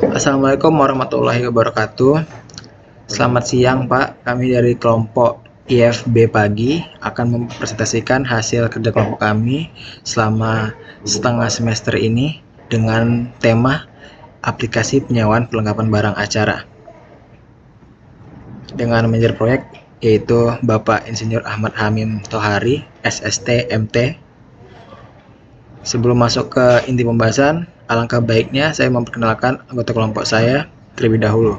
Assalamualaikum warahmatullahi wabarakatuh. Selamat siang Pak, kami dari kelompok IFB Pagi akan mempresentasikan hasil kerja kelompok kami selama setengah semester ini dengan tema aplikasi penyewaan perlengkapan barang acara. Dengan manajer proyek yaitu Bapak Insinyur Ahmad Hamim Tohari, SST MT. Sebelum masuk ke inti pembahasan, alangkah baiknya saya memperkenalkan anggota kelompok saya terlebih dahulu.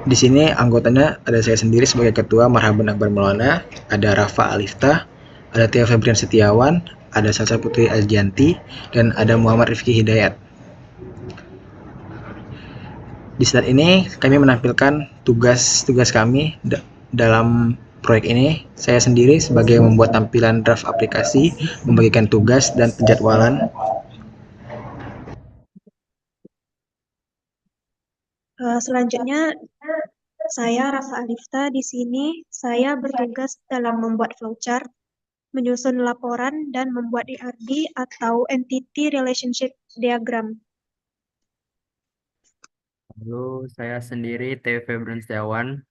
Di sini anggotanya ada saya sendiri sebagai ketua Marhaban Akbar Maulana, ada Rafa Alifta, ada Tia Febrian Setiawan, ada Salsa Putri Aljanti, dan ada Muhammad Rifki Hidayat. Di slide ini kami menampilkan tugas-tugas kami dalam proyek ini. Saya sendiri sebagai membuat tampilan draft aplikasi, membagikan tugas dan penjadwalan. Selanjutnya, saya Rafa Alifta. Di sini saya bertugas dalam membuat flowchart, menyusun laporan, dan membuat ERD atau Entity Relationship Diagram. Halo, saya sendiri Teo Febrian Setiawan.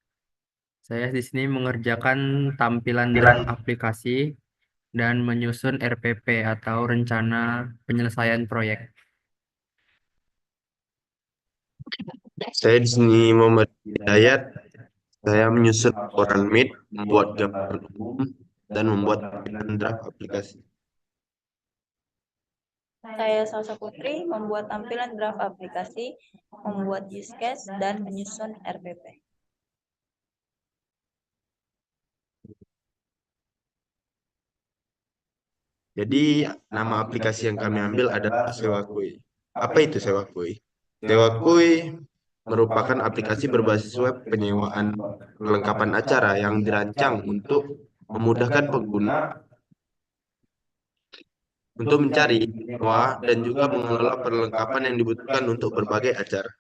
Saya di sini mengerjakan tampilan draft aplikasi dan menyusun RPP atau rencana penyelesaian proyek. Saya di sini Muhammad Hidayat. Saya menyusun laporan MIT, membuat gambaran umum, dan membuat tampilan draft aplikasi. Saya Salsa Putri, membuat tampilan draft aplikasi, membuat use case, dan menyusun RPP. Jadi, nama aplikasi yang kami ambil adalah Sewakui. Apa itu Sewakui? Sewakui merupakan aplikasi berbasis web penyewaan perlengkapan acara yang dirancang untuk memudahkan pengguna untuk mencari, dan juga mengelola perlengkapan yang dibutuhkan untuk berbagai acara.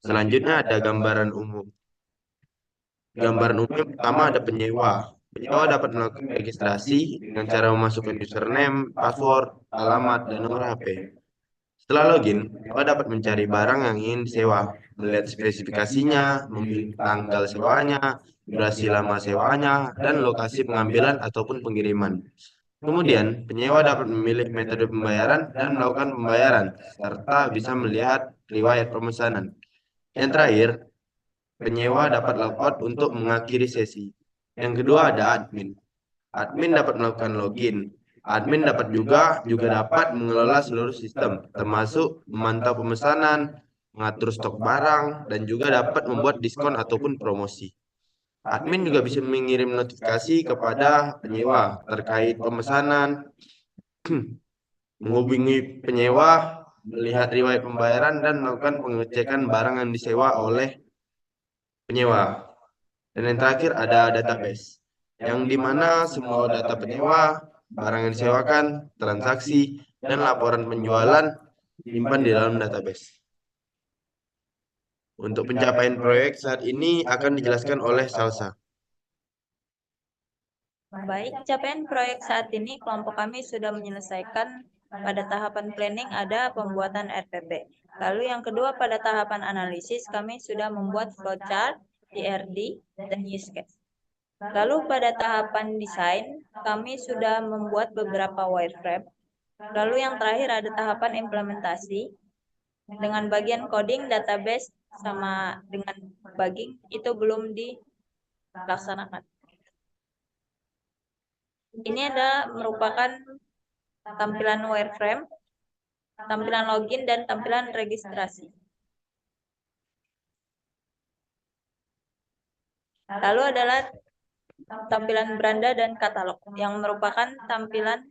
Selanjutnya ada gambaran umum. Gambaran umum yang pertama ada penyewa. Penyewa dapat melakukan registrasi dengan cara memasukkan username, password, alamat, dan nomor HP. Setelah login, penyewa dapat mencari barang yang ingin disewa, melihat spesifikasinya, memilih tanggal sewanya, durasi lama sewanya, dan lokasi pengambilan ataupun pengiriman. Kemudian, penyewa dapat memilih metode pembayaran dan melakukan pembayaran, serta bisa melihat riwayat pemesanan. Yang terakhir, penyewa dapat logout untuk mengakhiri sesi. Yang kedua ada admin. Admin dapat melakukan login. Admin dapat juga dapat mengelola seluruh sistem, termasuk memantau pemesanan, mengatur stok barang, dan juga dapat membuat diskon ataupun promosi. Admin juga bisa mengirim notifikasi kepada penyewa terkait pemesanan, menghubungi penyewa, melihat riwayat pembayaran, dan melakukan pengecekan barang yang disewa oleh penyewa. Dan yang terakhir ada database, yang dimana semua data penyewa, barang yang disewakan, transaksi, dan laporan penjualan disimpan di dalam database. Untuk pencapaian proyek saat ini akan dijelaskan oleh Salsa. Baik, capaian proyek saat ini kelompok kami sudah menyelesaikan pada tahapan planning ada pembuatan RPP. Lalu yang kedua pada tahapan analisis kami sudah membuat flowchart, ERD, dan use case. Lalu pada tahapan desain kami sudah membuat beberapa wireframe. Lalu yang terakhir ada tahapan implementasi dengan bagian coding database sama dengan bugging itu belum dilaksanakan. Ini adalah merupakan tampilan wireframe, tampilan login, dan tampilan registrasi. Lalu adalah tampilan beranda dan katalog yang merupakan tampilan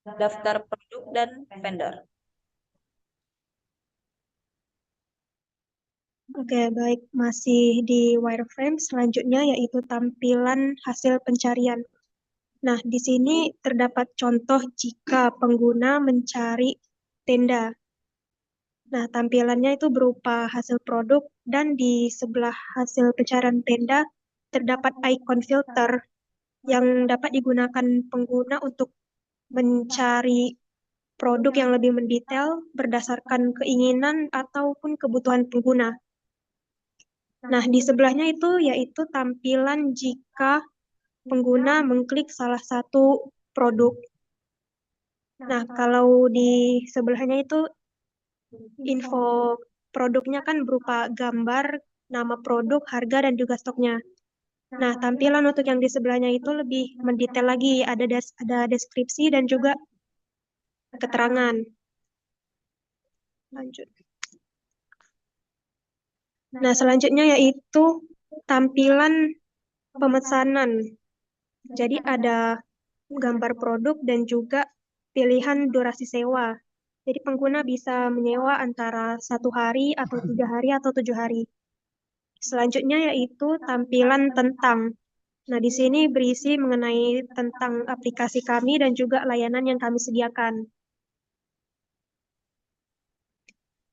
daftar produk dan vendor. Oke, baik. Masih di wireframe, selanjutnya yaitu tampilan hasil pencarian. Nah, di sini terdapat contoh jika pengguna mencari tenda. Nah, tampilannya itu berupa hasil produk dan di sebelah hasil pencarian tenda terdapat icon filter yang dapat digunakan pengguna untuk mencari produk yang lebih mendetail berdasarkan keinginan ataupun kebutuhan pengguna. Nah, di sebelahnya itu yaitu tampilan jika pengguna mengklik salah satu produk. Nah, kalau di sebelahnya itu info produknya kan berupa gambar, nama produk, harga, dan juga stoknya. Nah, tampilan untuk yang di sebelahnya itu lebih mendetail lagi, ada deskripsi dan juga keterangan. Lanjut. Nah, selanjutnya yaitu tampilan pemesanan. Jadi ada gambar produk dan juga pilihan durasi sewa. Jadi pengguna bisa menyewa antara 1 hari atau 3 hari atau 7 hari. Selanjutnya yaitu tampilan tentang. Nah, di sini berisi mengenai tentang aplikasi kami dan juga layanan yang kami sediakan.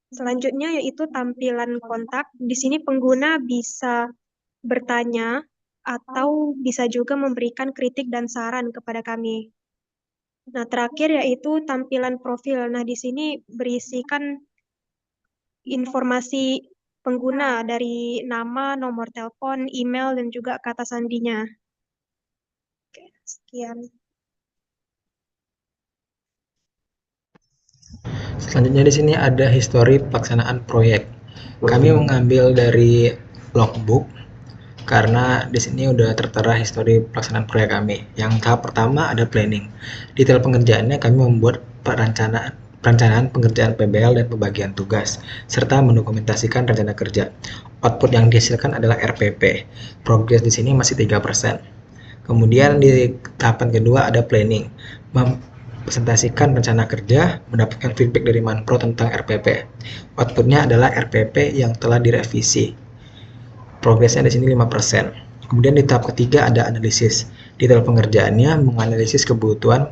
Selanjutnya yaitu tampilan kontak. Di sini pengguna bisa bertanya atau bisa juga memberikan kritik dan saran kepada kami. Nah, terakhir yaitu tampilan profil. Nah, di sini berisikan informasi pengguna dari nama, nomor telepon, email, dan juga kata sandinya. Oke, sekian. Selanjutnya di sini ada histori pelaksanaan proyek. Kami mengambil dari logbook karena di sini udah tertera histori pelaksanaan proyek kami. Yang tahap pertama ada planning. Detail pengerjaannya kami membuat perencanaan pengerjaan PBL dan pembagian tugas, serta mendokumentasikan rencana kerja. Output yang dihasilkan adalah RPP. Progres di sini masih 3%. Kemudian di tahapan kedua ada planning. Presentasikan rencana kerja, mendapatkan feedback dari Manpro tentang RPP. Outputnya adalah RPP yang telah direvisi. Progresnya di sini 5%. Kemudian di tahap ketiga ada analisis. Detail pengerjaannya menganalisis kebutuhan,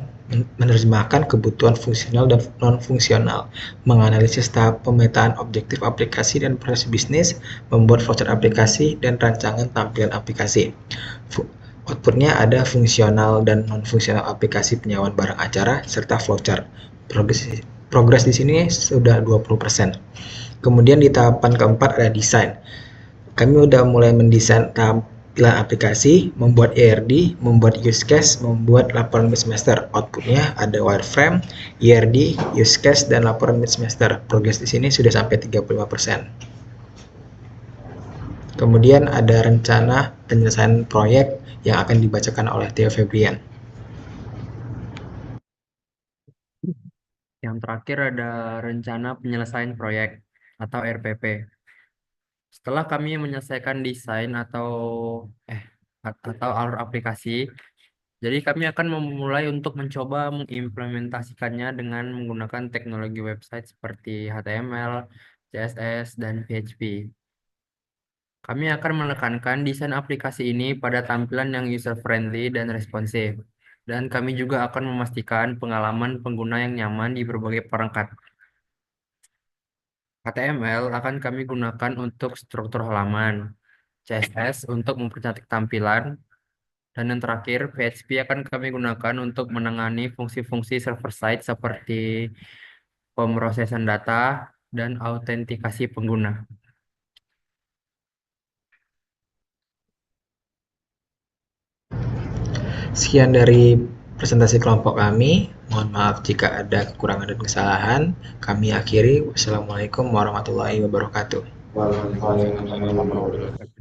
menerjemahkan kebutuhan fungsional dan non-fungsional, menganalisis tahap pemetaan objektif aplikasi dan proses bisnis, membuat flowchart aplikasi, dan rancangan tampilan aplikasi. Outputnya ada fungsional dan non-fungsional aplikasi penyewaan barang acara, serta flowchart. Progres di sini sudah 20%. Kemudian di tahapan keempat ada desain. Kami udah mulai mendesain tampilan aplikasi, membuat ERD, membuat use case, membuat laporan mid semester. Outputnya ada wireframe, ERD, use case, dan laporan mid semester. Progres di sini sudah sampai 35%. Kemudian ada rencana penyelesaian proyek yang akan dibacakan oleh Theo Febrian. Yang terakhir ada rencana penyelesaian proyek atau RPP. Setelah kami menyelesaikan desain atau alur aplikasi, jadi kami akan memulai untuk mencoba mengimplementasikannya dengan menggunakan teknologi website seperti HTML, CSS, dan PHP. Kami akan menekankan desain aplikasi ini pada tampilan yang user-friendly dan responsif. Dan kami juga akan memastikan pengalaman pengguna yang nyaman di berbagai perangkat. HTML akan kami gunakan untuk struktur halaman, CSS untuk mempercantik tampilan, dan yang terakhir, PHP akan kami gunakan untuk menangani fungsi-fungsi server-side seperti pemrosesan data dan autentikasi pengguna. Sekian dari presentasi kelompok kami. Mohon maaf jika ada kekurangan dan kesalahan. Kami akhiri. Wassalamualaikum warahmatullahi wabarakatuh. Waalaikumsalam warahmatullahi wabarakatuh.